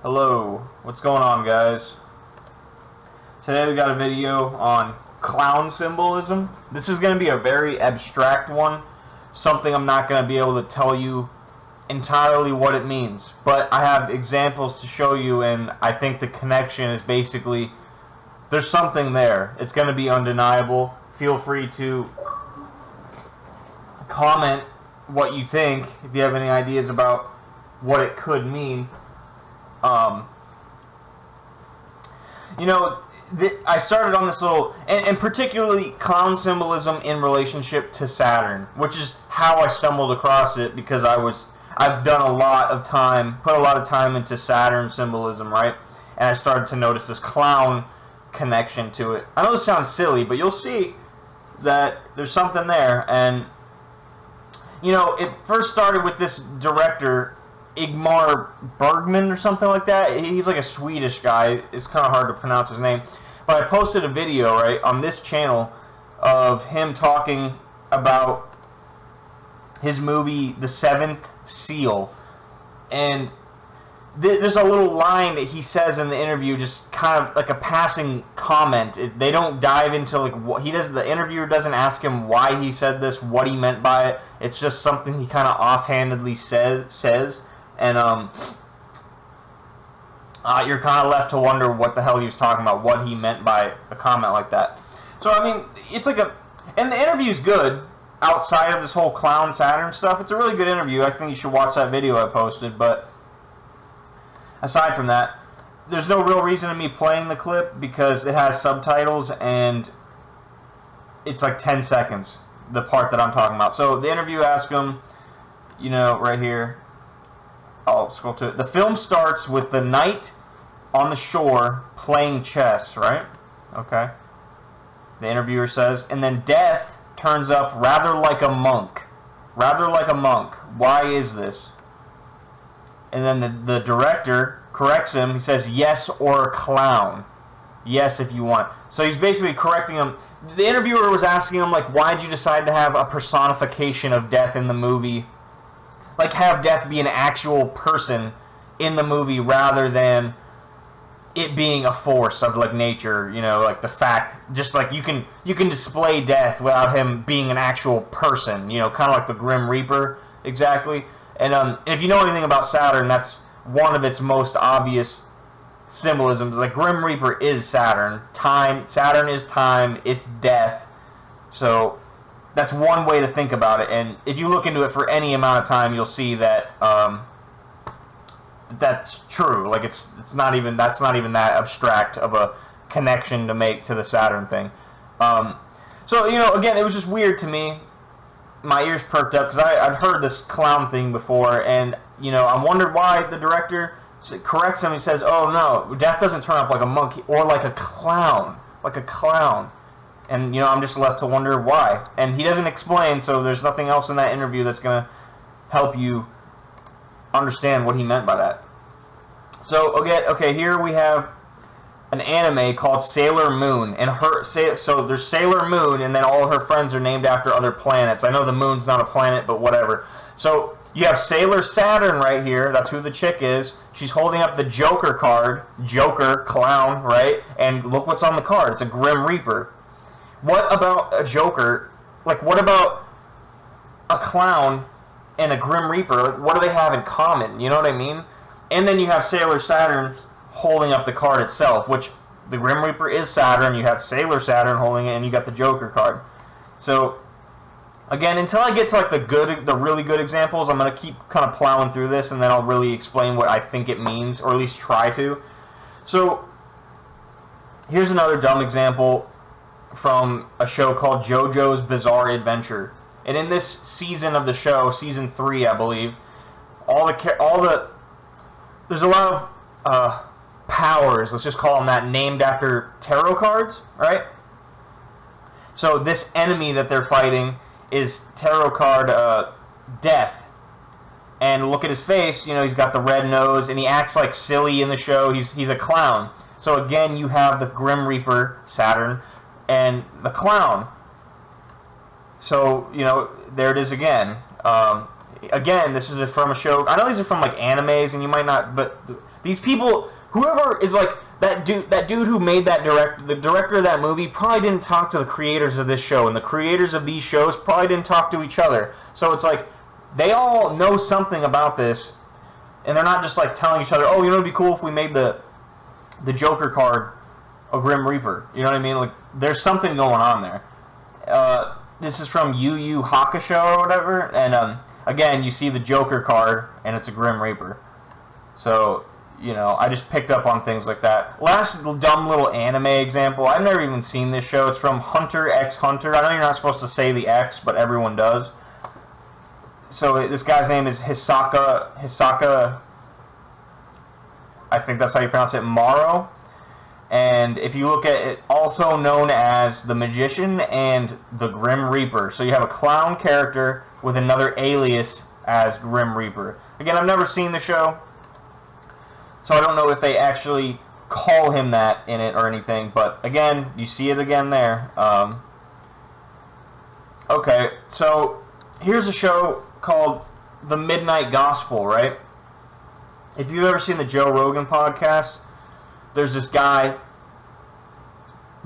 Hello, what's going on, guys? Today we got a video on clown symbolism. This is going to be a very abstract one, something I'm not going to be able to tell you entirely what it means, but I have examples to show you, and I think the connection is basically there's something there. It's going to be undeniable. Feel free to comment what you think if you have any ideas about what it could mean. I started on this little, and particularly clown symbolism in relationship to Saturn, which is how I stumbled across it, because I've done a lot of time, put a lot of time into Saturn symbolism, right? And I started to notice this clown connection to it. I know this sounds silly, but you'll see that there's something there. And it first started with this director, Ingmar Bergman or something like that. He's like a Swedish guy. It's kind of hard to pronounce his name. But I posted a video, right, on this channel of him talking about his movie, The Seventh Seal. And there's a little line that he says in the interview, just kind of like a passing comment. They don't dive into like what he does. The interviewer doesn't ask him why he said this, what he meant by it. It's just something he kind of offhandedly says. And you're kind of left to wonder what the hell he was talking about, what he meant by a comment like that. So, I mean, it's like and the interview's good, outside of this whole clown Saturn stuff. It's a really good interview. I think you should watch that video I posted, but aside from that, there's no real reason to me playing the clip, because it has subtitles, and it's like 10 seconds, the part that I'm talking about. So, the interview asks him, right here, I'll scroll to it. The film starts with the knight on the shore playing chess, right? Okay. The interviewer says, and then death turns up rather like a monk. Rather like a monk. Why is this? And then the director corrects him. He says, yes, or a clown. Yes, if you want. So he's basically correcting him. The interviewer was asking him, like, why did you decide to have a personification of death in the movie? Like, have death be an actual person in the movie rather than it being a force of, like, nature, like the fact, just like you can display death without him being an actual person, kind of like the Grim Reaper, exactly. And if you know anything about Saturn, that's one of its most obvious symbolisms. Like, Grim Reaper is Saturn. Saturn is time, it's death. So that's one way to think about it, and if you look into it for any amount of time, you'll see that that's true. Like, that's not even that abstract of a connection to make to the Saturn thing. So again, it was just weird to me. My ears perked up because I'd heard this clown thing before, and I wondered why the director corrects him. He says, "Oh no, death doesn't turn up like a monkey or like a clown, like a clown." And, I'm just left to wonder why. And he doesn't explain, so there's nothing else in that interview that's going to help you understand what he meant by that. So, okay, here we have an anime called Sailor Moon. And so there's Sailor Moon, and then all of her friends are named after other planets. I know the moon's not a planet, but whatever. So you have Sailor Saturn right here. That's who the chick is. She's holding up the Joker card. Joker, clown, right? And look what's on the card. It's a Grim Reaper. What about a Joker? Like, what about a clown and a Grim Reaper? Like, what do they have in common? You know what I mean? And then you have Sailor Saturn holding up the card itself, which the Grim Reaper is Saturn. You have Sailor Saturn holding it, and you got the Joker card. So, again, until I get to like the really good examples, I'm gonna keep kind of plowing through this, and then I'll really explain what I think it means, or at least try to. So, here's another dumb example from a show called JoJo's Bizarre Adventure. And in this season of the show, season 3, I believe, there's a lot of powers, let's just call them that, named after tarot cards, right? So this enemy that they're fighting is tarot card Death. And look at his face, he's got the red nose, and he acts like silly in the show. He's a clown. So again, you have the Grim Reaper, Saturn, and the clown. So, there it is again. Again, this is from a show. I know these are from like animes, and you might not, but These people, whoever is like that dude who made the director of that movie probably didn't talk to the creators of this show, and the creators of these shows probably didn't talk to each other. So it's like they all know something about this, and they're not just like telling each other, "Oh, you know, it'd be cool if we made the Joker card a Grim Reaper." You know what I mean? Like there's something going on there. This is from Yu Yu Hakusho or whatever, and again, you see the Joker card, and it's a Grim Reaper. So, you know, I just picked up on things like that. Last dumb little anime example, I've never even seen this show. It's from Hunter x Hunter. I know you're not supposed to say the X, but everyone does. So this guy's name is Hisaka, I think that's how you pronounce it, Maro. And if you look at it, also known as the Magician and the Grim Reaper. So you have a clown character with another alias as Grim Reaper. Again, I've never seen the show, so I don't know if they actually call him that in it or anything. But again, you see it again there. Okay, so here's a show called The Midnight Gospel, right? If you've ever seen the Joe Rogan podcast, there's this guy,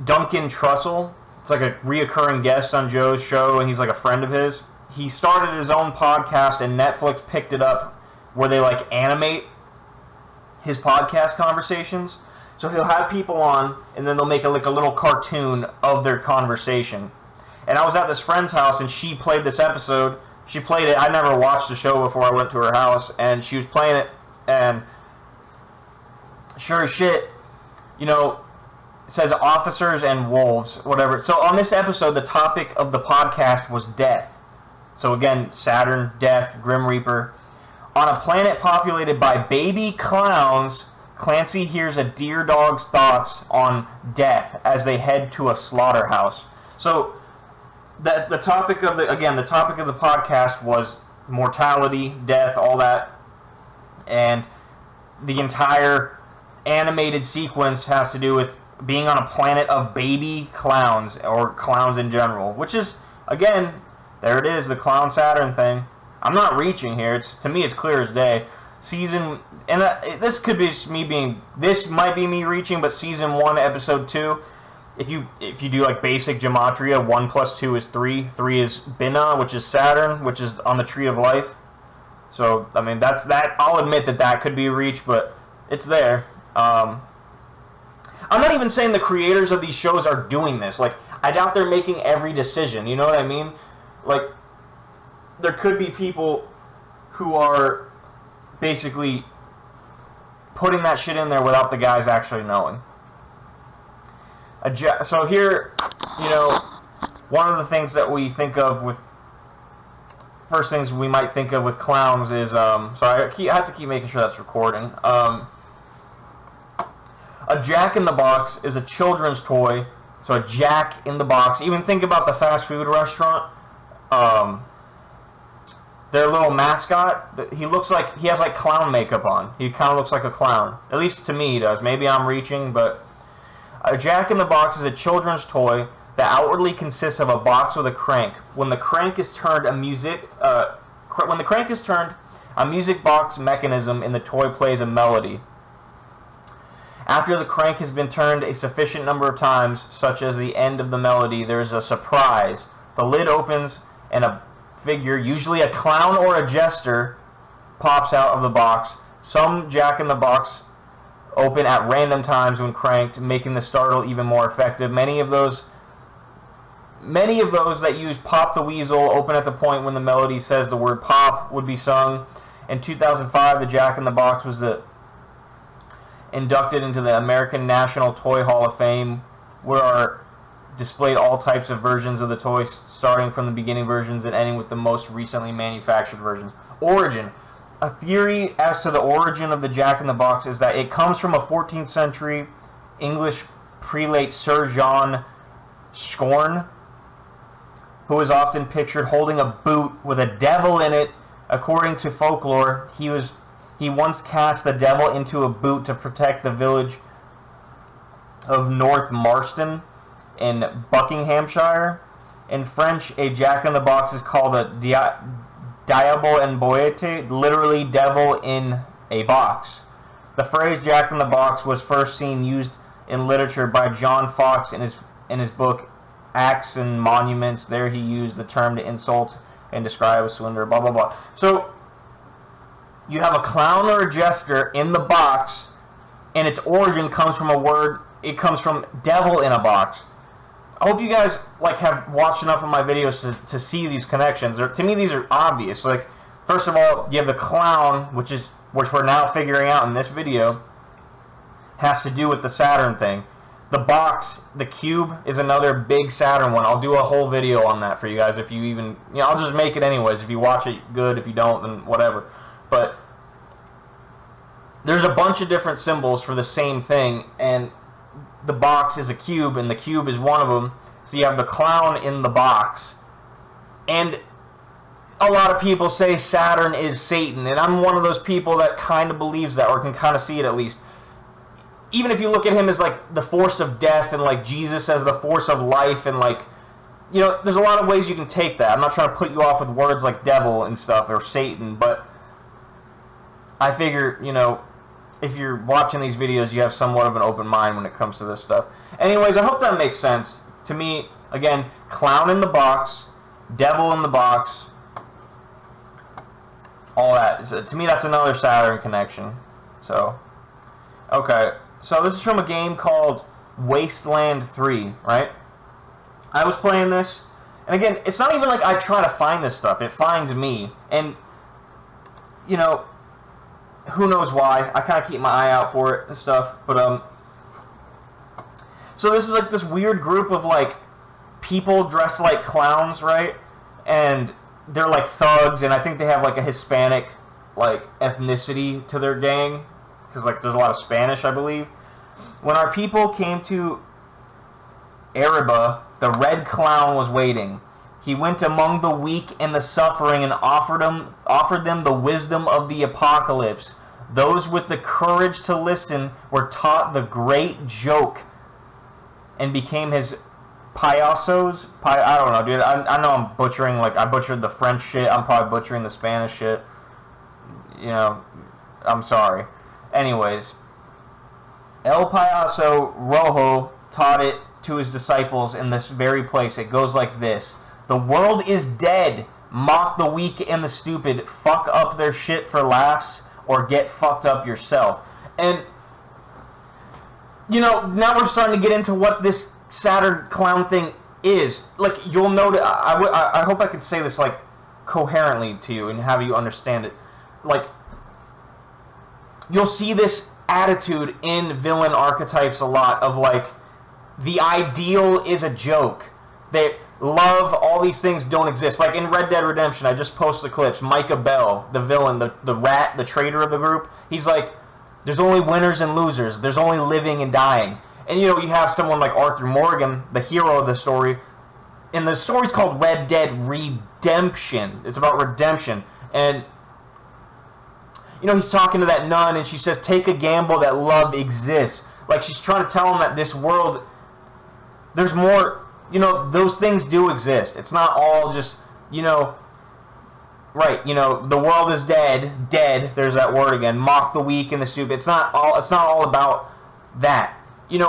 Duncan Trussell. It's like a reoccurring guest on Joe's show, and he's like a friend of his. He started his own podcast, and Netflix picked it up where they like animate his podcast conversations. So he'll have people on, and then they'll make like a little cartoon of their conversation. And I was at this friend's house, and she played this episode. She played it. I never watched the show before I went to her house, and she was playing it, and sure as shit, you know, it says officers and wolves, whatever. So on this episode, the topic of the podcast was death. So again, Saturn, death, Grim Reaper. On a planet populated by baby clowns, Clancy hears a deer dog's thoughts on death as they head to a slaughterhouse. So the topic of the podcast was mortality, death, all that, and the entire animated sequence has to do with being on a planet of baby clowns, or clowns in general, which is, again, there it is, the Clown Saturn thing. I'm not reaching here. To me, it's clear as day. This could be just me this might be me reaching, but season 1, episode 2, if you do like basic gematria, 1 + 2 is 3. 3 is Binah, which is Saturn, which is on the Tree of Life. So, I mean, that's that. I'll admit that could be a reach, but it's there. I'm not even saying the creators of these shows are doing this. Like, I doubt they're making every decision. You know what I mean? Like, there could be people who are basically putting that shit in there without the guys actually knowing. So here, you know, one of the things that we think of with first things we might think of with clowns is sorry, I have to keep making sure that's recording. A Jack-in-the-Box is a children's toy. So a Jack-in-the-Box. Even think about the fast food restaurant. Their little mascot. He has like clown makeup on. He kind of looks like a clown. At least to me he does. Maybe I'm reaching, but a Jack-in-the-Box is a children's toy that outwardly consists of a box with a crank. When the crank is turned, a music box mechanism in the toy plays a melody. After the crank has been turned a sufficient number of times, such as the end of the melody, there is a surprise. The lid opens and a figure, usually a clown or a jester, pops out of the box. Some Jack-in-the-Box open at random times when cranked, making the startle even more effective. Many of those that use Pop the Weasel open at the point when the melody says the word pop would be sung. In 2005, the Jack-in-the-Box was inducted into the American National Toy Hall of Fame, where are displayed all types of versions of the toys, starting from the beginning versions and ending with the most recently manufactured versions. Origin. A theory as to the origin of the Jack-in-the-Box is that it comes from a 14th century English prelate Sir John Scorn, who is often pictured holding a boot with a devil in it. According to folklore, he once cast the devil into a boot to protect the village of North Marston in Buckinghamshire. In French, a Jack-in-the-Box is called a diable en boîte, literally devil in a box. The phrase "Jack in the Box" was first seen used in literature by John Fox in his book Acts and Monuments. There he used the term to insult and describe a swindler, blah, blah, blah. So you have a clown or a jester in the box, and its origin comes from a word, it comes from devil in a box. I hope you guys have watched enough of my videos to see these connections. To me, these are obvious. Like, first of all, you have the clown, which we're now figuring out in this video, has to do with the Saturn thing. The box, the cube, is another big Saturn one. I'll do a whole video on that for you guys if you even... I'll just make it anyways. If you watch it, good. If you don't, then whatever. But there's a bunch of different symbols for the same thing, and the box is a cube, and the cube is one of them. So you have the clown in the box. And a lot of people say Saturn is Satan, and I'm one of those people that kind of believes that, or can kind of see it at least. Even if you look at him as the force of death, and Jesus as the force of life, and there's a lot of ways you can take that. I'm not trying to put you off with words like devil and stuff, or Satan, but I figure, if you're watching these videos, you have somewhat of an open mind when it comes to this stuff. Anyways, I hope that makes sense. To me, again, clown in the box, devil in the box, all that. So, to me, that's another Saturn connection. So, okay. So this is from a game called Wasteland 3, right? I was playing this, and again, it's not even like I try to find this stuff. It finds me, and, who knows why. I kind of keep my eye out for it and stuff, but, so this is this weird group of, people dressed like clowns, right? And they're thugs, and I think they have a Hispanic ethnicity to their gang, because there's a lot of Spanish, I believe. When our people came to Araba, the red clown was waiting. He went among the weak and the suffering and offered them the wisdom of the apocalypse. Those with the courage to listen were taught the great joke and became his payasos. I don't know, dude. I know I'm butchering, I butchered the French shit. I'm probably butchering the Spanish shit. I'm sorry. Anyways, El Payaso Rojo taught it to his disciples in this very place. It goes like this. The world is dead. Mock the weak and the stupid. Fuck up their shit for laughs or get fucked up yourself. And, now we're starting to get into what this Saturn clown thing is. You'll notice, I hope I can say this, coherently to you and have you understand it. You'll see this attitude in villain archetypes a lot of, the ideal is a joke. That love, all these things don't exist. In Red Dead Redemption, I just posted clips. Micah Bell, the villain, the rat, the traitor of the group, he's there's only winners and losers. There's only living and dying. And, you have someone like Arthur Morgan, the hero of the story. And the story's called Red Dead Redemption. It's about redemption. And, he's talking to that nun, and she says, take a gamble that love exists. She's trying to tell him that this world, there's more, those things do exist. It's not all just, right, the world is dead, there's that word again, mock the weak and the stupid. It's not all about that. In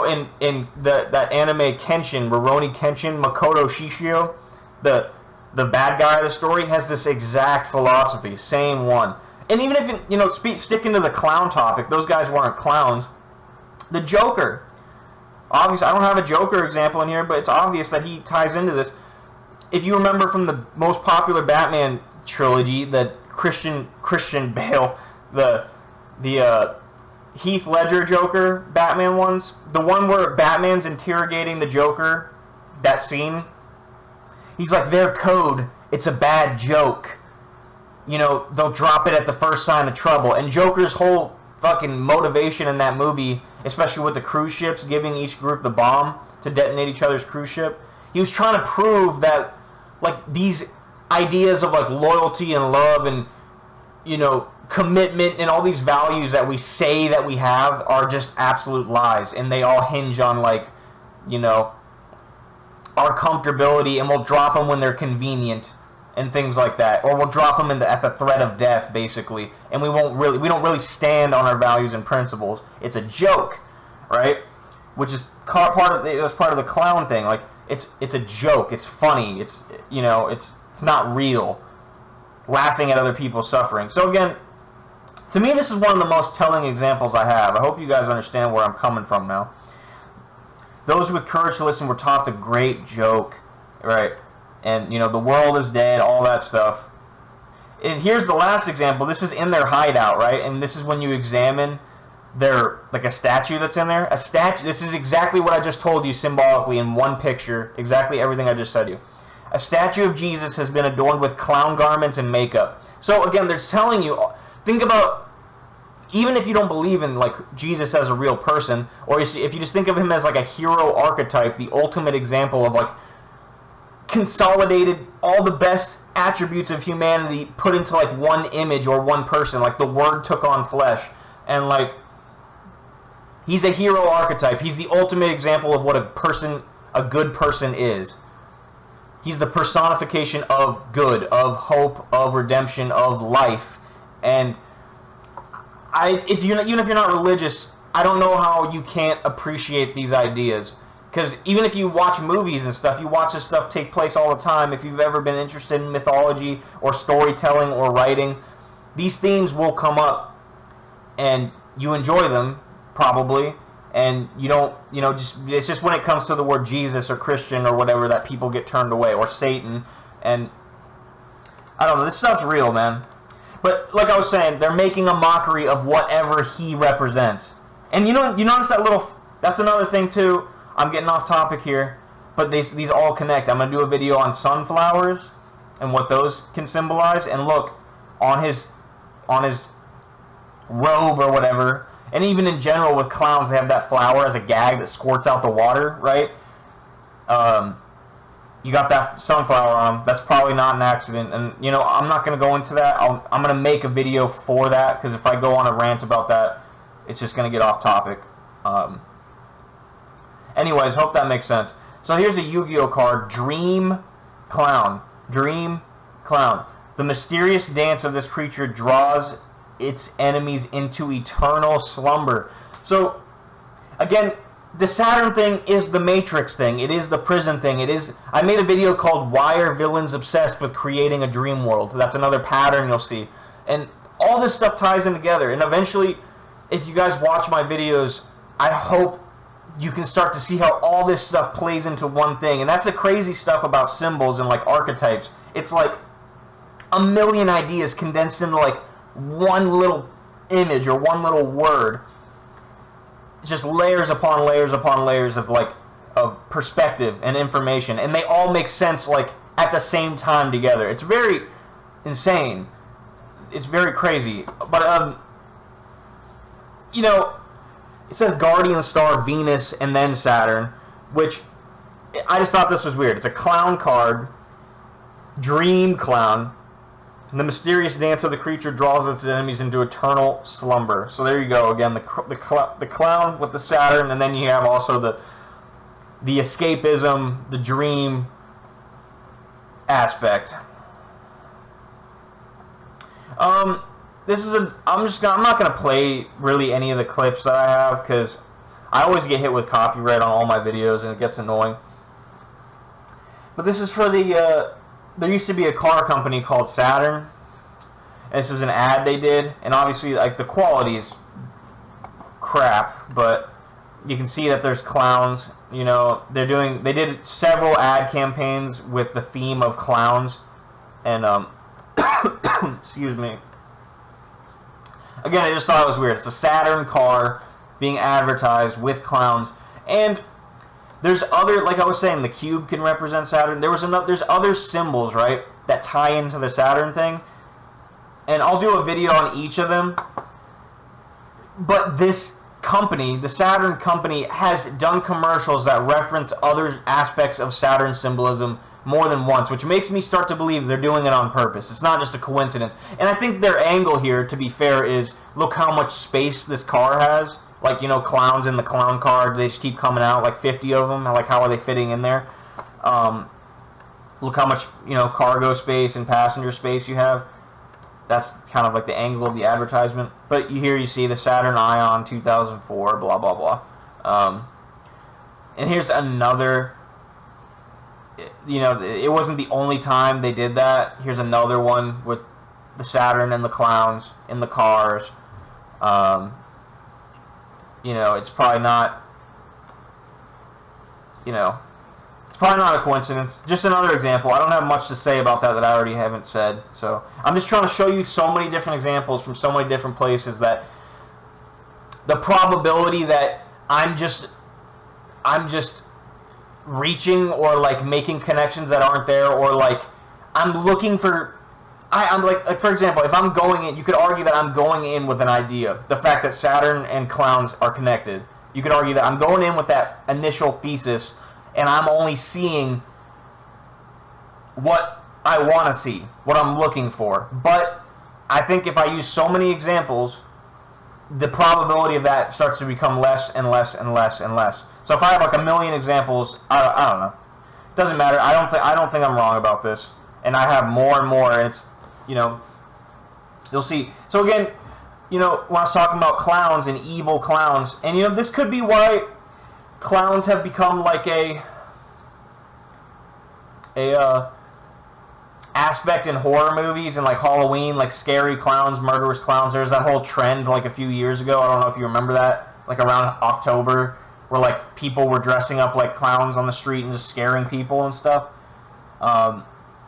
that anime Kenshin, Rurouni Kenshin, Makoto Shishio, the bad guy of the story, has this exact philosophy, same one. And even if, sticking to the clown topic, those guys weren't clowns. The Joker. Obviously, I don't have a Joker example in here, but it's obvious that he ties into this. If you remember from the most popular Batman trilogy, the Christian Bale, the Heath Ledger Joker Batman ones, the one where Batman's interrogating the Joker, that scene, he's like, their code, it's a bad joke. They'll drop it at the first sign of trouble. And Joker's whole fucking motivation in that movie, especially with the cruise ships, giving each group the bomb to detonate each other's cruise ship, he was trying to prove that, these ideas of, loyalty and love and, commitment and all these values that we say that we have are just absolute lies. And they all hinge on, our comfortability, and we'll drop them when they're convenient. and things like that, or we'll drop them at the threat of death, basically, and we don't really stand on our values and principles. It's a joke, right? Which is part of the clown thing. Like it's a joke. It's funny. It's it's not real. Laughing at other people's suffering. So again, to me, this is one of the most telling examples I have. I hope you guys understand where I'm coming from now. Those with courage to listen were taught the great joke, right? And, the world is dead, all that stuff. And here's the last example. This is in their hideout, right? And this is when you examine a statue that's in there. A statue, this is exactly what I just told you symbolically in one picture, exactly everything I just said to you. A statue of Jesus has been adorned with clown garments and makeup. So again, they're telling you, think about, even if you don't believe in Jesus as a real person, or if you just think of him as a hero archetype, the ultimate example of consolidated all the best attributes of humanity put into one image or one person, the Word took on flesh, and he's a hero archetype. He's the ultimate example of what a good person is. He's the personification of good, of hope, of redemption, of life. And even if you're not religious, I don't know how you can't appreciate these ideas. Because even if you watch movies and stuff, you watch this stuff take place all the time. If you've ever been interested in mythology or storytelling or writing, these themes will come up, and you enjoy them probably. And you don't, it's just when it comes to the word Jesus or Christian or whatever that people get turned away, or Satan, and I don't know, this stuff's real, man. But like I was saying, they're making a mockery of whatever he represents. And you notice that's another thing too. I'm getting off topic here, but these all connect. I'm going to do a video on sunflowers and what those can symbolize, and look, on his robe or whatever. And even in general with clowns, they have that flower as a gag that squirts out the water, right? You got that sunflower on. That's probably not an accident. And, I'm not going to go into that. I'm going to make a video for that, because if I go on a rant about that, it's just going to get off topic. Anyways, hope that makes sense. So here's a Yu-Gi-Oh card, Dream Clown. Dream Clown. The mysterious dance of this creature draws its enemies into eternal slumber. So, again, the Saturn thing is the Matrix thing. It is the prison thing. I made a video called Why Are Villains Obsessed with Creating a Dream World? That's another pattern you'll see. And all this stuff ties in together. And eventually, if you guys watch my videos, I hope you can start to see how all this stuff plays into one thing. And that's the crazy stuff about symbols and archetypes. It's a million ideas condensed into one little image or one little word. Just layers upon layers upon layers of perspective and information, and they all make sense at the same time together. It's very insane. It's very crazy. But it says Guardian Star, Venus, and then Saturn, which I just thought this was weird. It's a clown card, Dream Clown. The mysterious dance of the creature draws its enemies into eternal slumber. So there you go. Again, the clown with the Saturn, and then you have also the escapism, the dream aspect. I'm not gonna play really any of the clips that I have, because I always get hit with copyright on all my videos, and it gets annoying. But this is for there used to be a car company called Saturn. And this is an ad they did, and obviously the quality is crap, but you can see that there's clowns. They did several ad campaigns with the theme of clowns, and excuse me. Again, I just thought it was weird. It's a Saturn car being advertised with clowns, and there's other, like I was saying, the cube can represent Saturn. There's other symbols, right, that tie into the Saturn thing, and I'll do a video on each of them. But this company, the Saturn company, has done commercials that reference other aspects of Saturn symbolism more than once, which makes me start to believe they're doing it on purpose. It's not just a coincidence. And I think their angle here, to be fair, is look how much space this car has. Clowns in the clown car, they just keep coming out, 50 of them. How are they fitting in there? Look how much, you know, cargo space and passenger space you have. That's kind of like the angle of the advertisement. But you see the Saturn Ion 2004, blah, blah, blah. And here's another, you know, it wasn't the only time they did that. Here's another one with the Saturn and the clowns in the cars. You know, it's probably not, you know, it's probably not a coincidence. Just another example. I don't have much to say about that I already haven't said. So I'm just trying to show you so many different examples from so many different places that the probability that I'm just reaching or like making connections that aren't there, or like I'm looking for, I'm like for example, if I'm going in, you could argue that I'm going in with an idea. The fact that Saturn and clowns are connected. You could argue that I'm going in with that initial thesis, and I'm only seeing what I want to see, what I'm looking for. But I think if I use so many examples, the probability of that starts to become less and less and less and less. So if I have like a million examples, I don't know. It doesn't matter. I don't think I'm wrong about this. And I have more and more, and it's, you know, you'll see. So again, you know, when I was talking about clowns and evil clowns, and you know, this could be why clowns have become like a aspect in horror movies and like Halloween, like scary clowns, murderous clowns. There's that whole trend like a few years ago. I don't know if you remember that, like around October, where like people were dressing up like clowns on the street and just scaring people and stuff.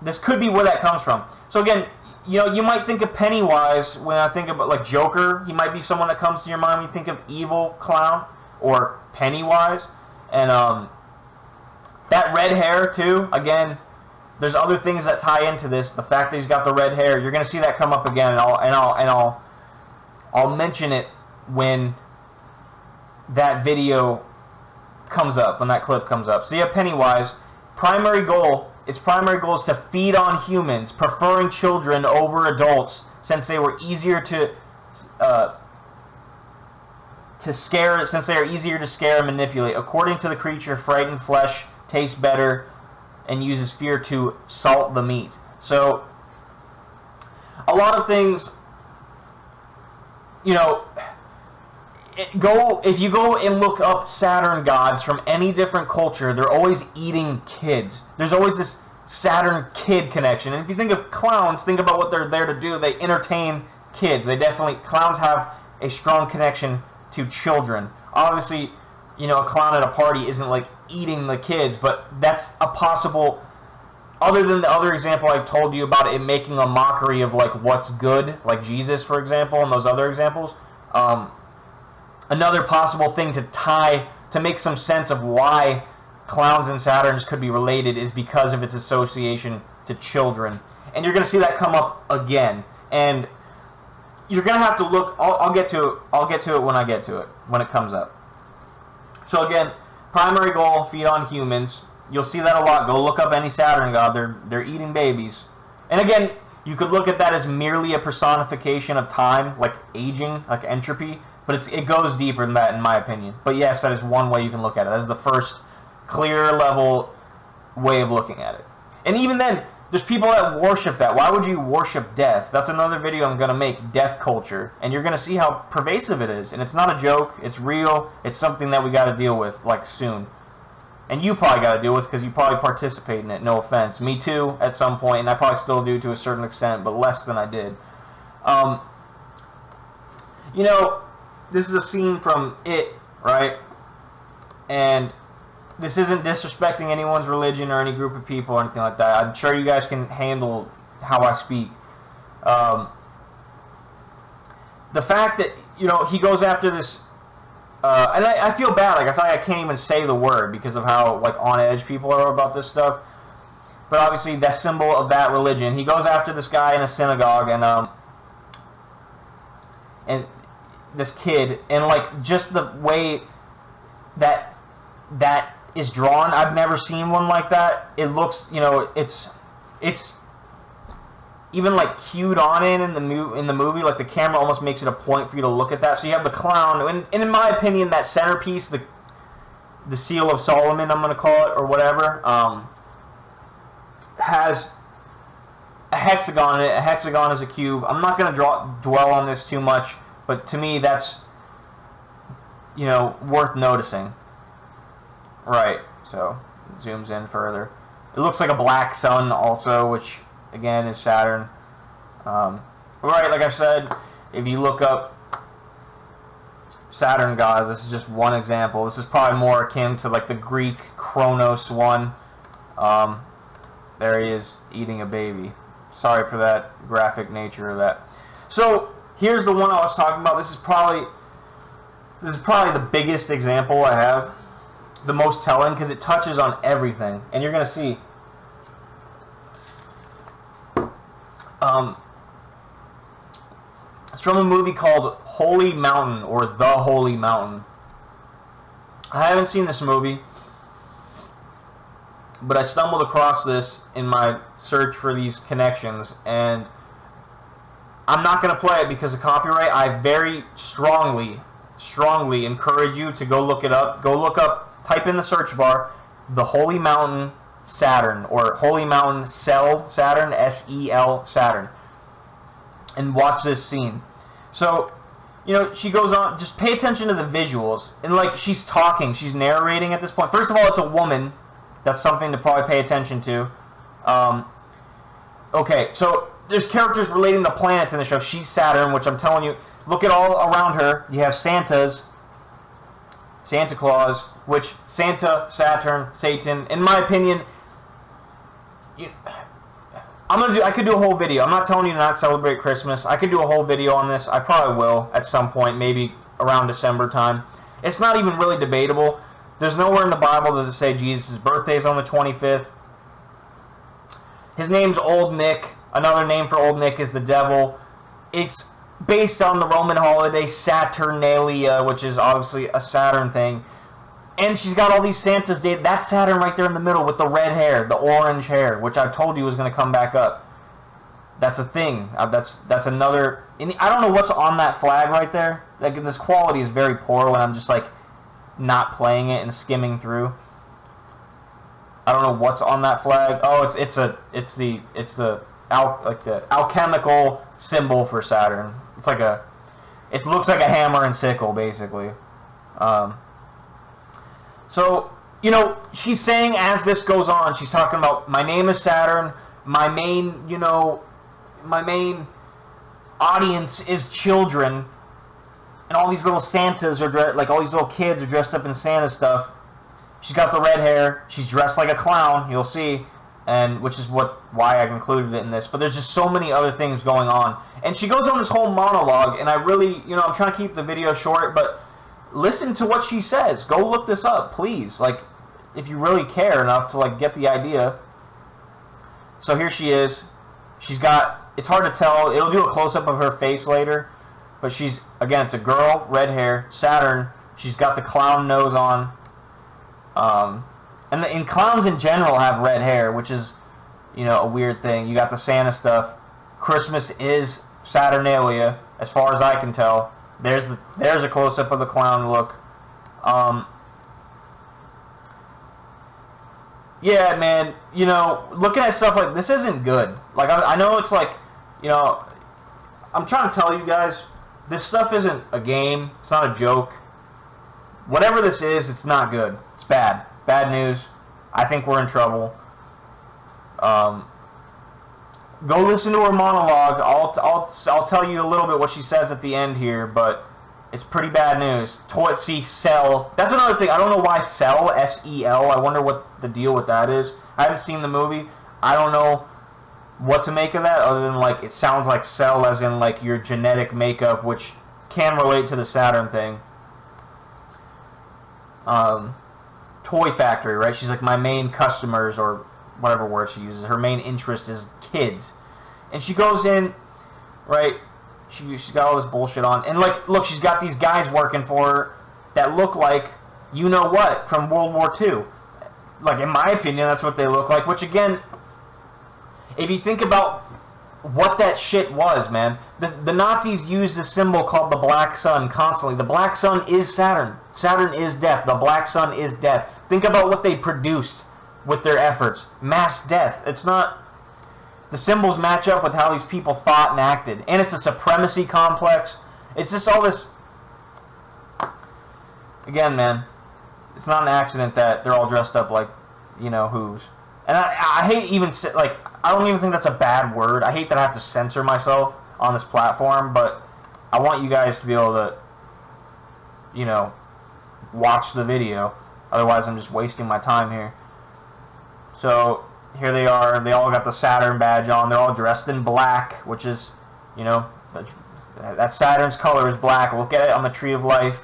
This could be where that comes from. So again, you know, you might think of Pennywise when I think about like Joker. He might be someone that comes to your mind when you think of evil clown or Pennywise. And that red hair too. Again, there's other things that tie into this. The fact that he's got the red hair, you're gonna see that come up again, and I'll mention it when that video comes up, when that clip comes up. So you have Pennywise. Its primary goal is to feed on humans, preferring children over adults, since they were easier to scare. Since they are easier to scare and manipulate. According to the creature, frightened flesh tastes better, and uses fear to salt the meat. So a lot of things, you know, if you go and look up Saturn gods from any different culture, they're always eating kids. There's always this Saturn kid connection. And if you think of clowns, think about what they're there to do. They entertain kids. Clowns have a strong connection to children. Obviously, you know, a clown at a party isn't like eating the kids, but that's a possible, other than the other example I told you about it making a mockery of like what's good, like Jesus, for example, and those other examples. Another possible thing to make some sense of why clowns and Saturns could be related is because of its association to children. And you're going to see that come up again. And you're going to have to look, I'll get to it when I get to it, when it comes up. So again, primary goal, feed on humans. You'll see that a lot. Go look up any Saturn god. They're eating babies. And again, you could look at that as merely a personification of time, like aging, like entropy. But it goes deeper than that, in my opinion. But yes, that is one way you can look at it. That is the first clear level way of looking at it. And even then, there's people that worship that. Why would you worship death? That's another video I'm going to make, death culture. And you're going to see how pervasive it is. And it's not a joke. It's real. It's something that we got to deal with, like, soon. And you probably got to deal with because you probably participate in it, no offense. Me too, at some point, and I probably still do to a certain extent, but less than I did. You know, this is a scene from It, right? And this isn't disrespecting anyone's religion or any group of people or anything like that. I'm sure you guys can handle how I speak. The fact that, you know, he goes after this, and I feel bad, like I feel like I can't even say the word because of how, like, on edge people are about this stuff. But obviously, that symbol of that religion. He goes after this guy in a synagogue, and this kid, and like just the way that is drawn, I've never seen one like that. It looks, you know, it's even like cued on in the movie. Like the camera almost makes it a point for you to look at that. So you have the clown, and in my opinion, that centerpiece, the Seal of Solomon, I'm gonna call it, or whatever. has a hexagon in it. A hexagon is a cube. I'm not going to dwell on this too much, but to me that's, you know, worth noticing. Right, so it zooms in further. It looks like a black sun also, which again is Saturn. Right, like I said, if you look up Saturn gods, this is just one example. This is probably more akin to like the Greek Kronos one. There he is eating a baby. Sorry for that graphic nature of that. So here's the one I was talking about. This is probably the biggest example I have, the most telling, because it touches on everything, and you're gonna see. It's from a movie called Holy Mountain, or The Holy Mountain. I haven't seen this movie, but I stumbled across this in my search for these connections, and I'm not going to play it because of copyright. I very strongly encourage you to go look it up. Go look up, type in the search bar, The Holy Mountain Saturn, or Holy Mountain Cell Saturn, S-E-L Saturn, and watch this scene. So, you know, she goes on, just pay attention to the visuals, and like, she's talking, she's narrating at this point. First of all, it's a woman. That's something to probably pay attention to. Okay, so there's characters relating to planets in the show. She's Saturn, which I'm telling you, look at all around her. You have Santas, Santa Claus, which Santa, Saturn, Satan. In my opinion, I could do a whole video. I'm not telling you to not celebrate Christmas. I could do a whole video on this. I probably will at some point, maybe around December time. It's not even really debatable. There's nowhere in the Bible does it say Jesus' birthday is on the 25th. His name's Old Nick. Another name for Old Nick is the devil. It's based on the Roman holiday Saturnalia, which is obviously a Saturn thing. And she's got all these Santas dated. That's Saturn right there in the middle with the red hair, the orange hair, which I told you was going to come back up. That's a thing. That's another. I don't know what's on that flag right there. Like, this quality is very poor when I'm just like not playing it and skimming through. I don't know what's on that flag. Oh, it's the alchemical symbol for Saturn. It's like it looks like a hammer and sickle basically. So, you know, she's saying as this goes on, she's talking about, my name is Saturn, my main audience is children, and all these little Santas are like all these little kids are dressed up in Santa stuff. She's got the red hair, she's dressed like a clown, you'll see, and which is why I've included it in this. But there's just so many other things going on. And she goes on this whole monologue, and I really, you know, I'm trying to keep the video short, but listen to what she says. Go look this up, please. Like, if you really care enough to like get the idea. So here she is. She's got, it's hard to tell. It'll do a close-up of her face later. But she's, again, it's a girl, red hair, Saturn. She's got the clown nose on. And clowns in general have red hair, which is, you know, a weird thing. You got the Santa stuff. Christmas is Saturnalia, as far as I can tell. There's a close-up of the clown look. Yeah, man, you know, looking at stuff like this isn't good. Like, I know it's like, you know, I'm trying to tell you guys, this stuff isn't a game. It's not a joke. Whatever this is, it's not good. It's bad. Bad news. I think we're in trouble. Go listen to her monologue. I'll tell you a little bit what she says at the end here, but it's pretty bad news. Cell. That's another thing. I don't know why Cell, S-E-L. I wonder what the deal with that is. I haven't seen the movie. I don't know what to make of that, other than like it sounds like cell as in like your genetic makeup, which can relate to the Saturn thing. Toy factory, right? She's like, my main customers, or whatever word she uses. Her main interest is kids. And she goes in, right? She's got all this bullshit on. And like, look, she's got these guys working for her that look like you know what from World War II. Like, in my opinion, that's what they look like. Which, again, if you think about what that shit was, man, the Nazis used a symbol called the Black Sun constantly. The Black Sun is Saturn. Saturn is death. The Black Sun is death. Think about what they produced. with their efforts. Mass death. It's not... The symbols match up with how these people thought and acted. And it's a supremacy complex. It's just all this... Again, man, it's not an accident that they're all dressed up like, you know, who's. And I hate even, like, I don't even think that's a bad word. I hate that I have to censor myself on this platform, but I want you guys to be able to, you know, watch the video. Otherwise, I'm just wasting my time here. So, here they are. They all got the Saturn badge on. They're all dressed in black, which is, you know, that Saturn's color is black. Look at it on the Tree of Life.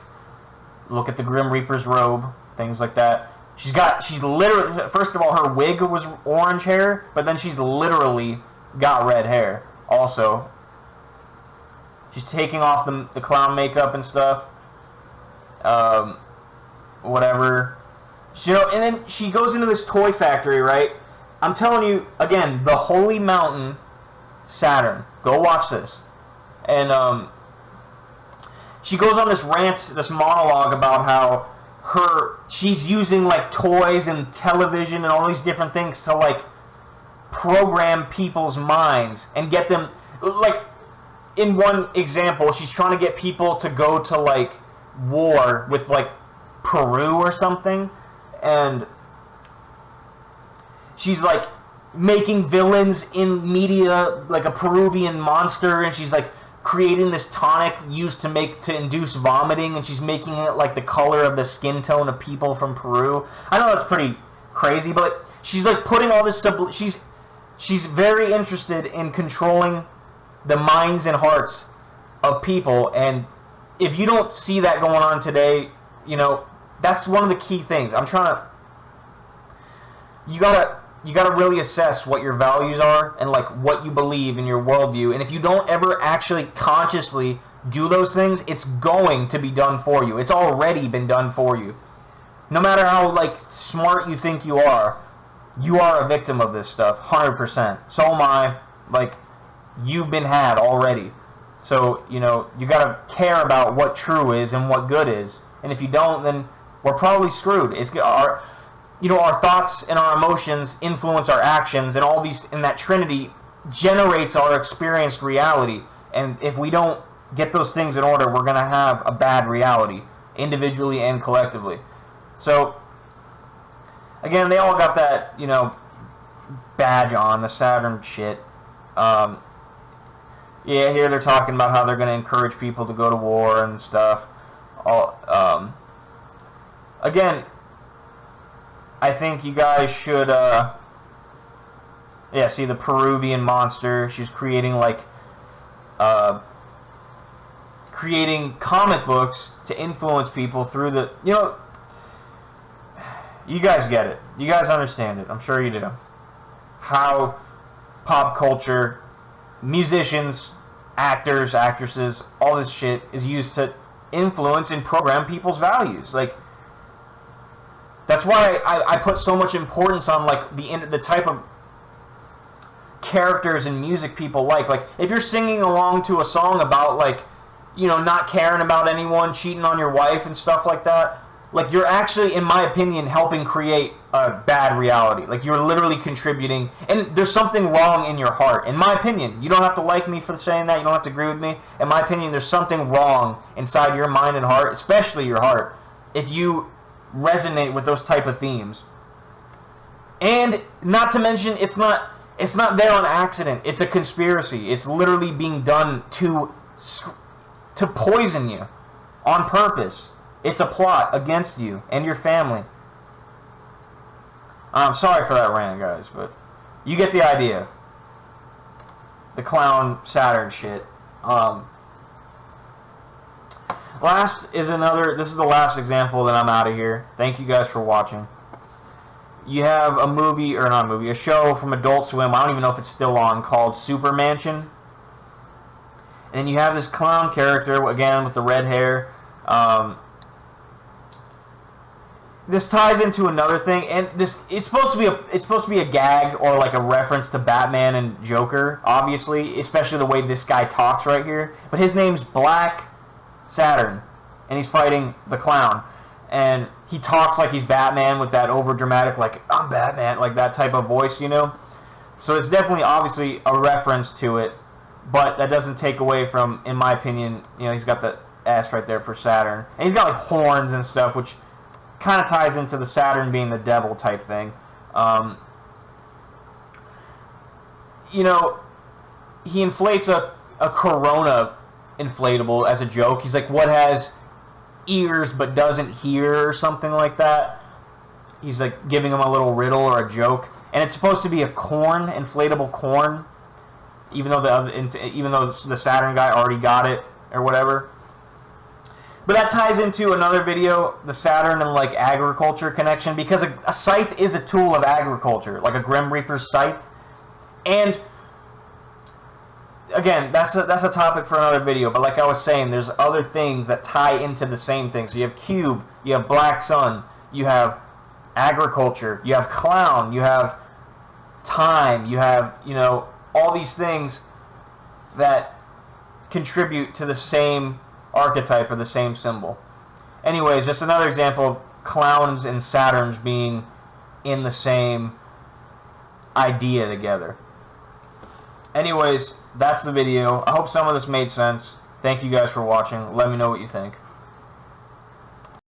Look at the Grim Reaper's robe. Things like that. She's literally, first of all, her wig was orange hair, but then she's literally got red hair also. She's taking off the clown makeup and stuff. Whatever. You know, and then she goes into this toy factory, right? I'm telling you, again, the Holy Mountain, Saturn. Go watch this. And, she goes on this rant, this monologue about how she's using, like, toys and television and all these different things to, like, program people's minds and get them, like, in one example, she's trying to get people to go to, like, war with, like, Peru or something, and she's, like, making villains in media, like a Peruvian monster, and she's, like, creating this tonic used to induce vomiting, and she's making it like the color of the skin tone of people from Peru. I know that's pretty crazy, but she's like putting all this she's very interested in controlling the minds and hearts of people, and if you don't see that going on today, you know, that's one of the key things. I'm trying to... You gotta really assess what your values are and like what you believe in your worldview. And if you don't ever actually consciously do those things, it's going to be done for you. It's already been done for you. No matter how like smart you think you are a victim of this stuff, 100%. So am I. Like, you've been had already. So, you know, you gotta care about what true is and what good is. And if you don't, then we're probably screwed. You know, our thoughts and our emotions influence our actions, and all these, and that trinity generates our experienced reality. And if we don't get those things in order, we're going to have a bad reality, individually and collectively. So, again, they all got that, you know, badge on, the Saturn shit. Yeah, here they're talking about how they're going to encourage people to go to war and stuff. Again, I think you guys should, yeah, see the Peruvian monster. She's creating, like, creating comic books to influence people through the, you know, you guys get it. You guys understand it. I'm sure you do. How pop culture, musicians, actors, actresses, all this shit is used to influence and program people's values. Like, that's why I put so much importance on, like, the type of characters and music people like. Like, if you're singing along to a song about, like, you know, not caring about anyone, cheating on your wife and stuff like that, like, you're actually, in my opinion, helping create a bad reality. Like, you're literally contributing, and there's something wrong in your heart. In my opinion, you don't have to like me for saying that, you don't have to agree with me. In my opinion, there's something wrong inside your mind and heart, especially your heart, if you resonate with those type of themes. And not to mention, it's not there on accident. It's a conspiracy. It's literally being done to poison you on purpose. It's a plot against you and your family. I'm sorry for that rant, guys, but you get the idea. The clown Saturn shit. This is the last example, then I'm out of here. Thank you guys for watching. You have a show from Adult Swim, I don't even know if it's still on, called Super Mansion. And you have this clown character, again, with the red hair. This ties into another thing, and it's supposed to be a gag or like a reference to Batman and Joker, obviously, especially the way this guy talks right here. But his name's Black Saturn, and he's fighting the clown. and he talks like he's Batman with that over-dramatic, like, I'm Batman, like that type of voice, you know? So it's definitely, obviously, a reference to it, but that doesn't take away from, in my opinion, you know, he's got the S right there for Saturn. And he's got, like, horns and stuff, which kind of ties into the Saturn being the devil type thing. You know, he inflates a Corona inflatable as a joke. He's like, what has ears but doesn't hear, or something like that. He's like giving him a little riddle or a joke, and it's supposed to be a corn, inflatable corn, even though the Saturn guy already got it or whatever. But that ties into another video, the Saturn and like agriculture connection, because a scythe is a tool of agriculture, like a Grim Reaper's scythe. And again, that's a topic for another video, but like I was saying, there's other things that tie into the same thing. So you have cube, you have black sun, you have agriculture, you have clown, you have time, you have, you know, all these things that contribute to the same archetype or the same symbol. Anyways, just another example of clowns and Saturns being in the same idea together. Anyways, that's the video. I hope some of this made sense. Thank you guys for watching. Let me know what you think.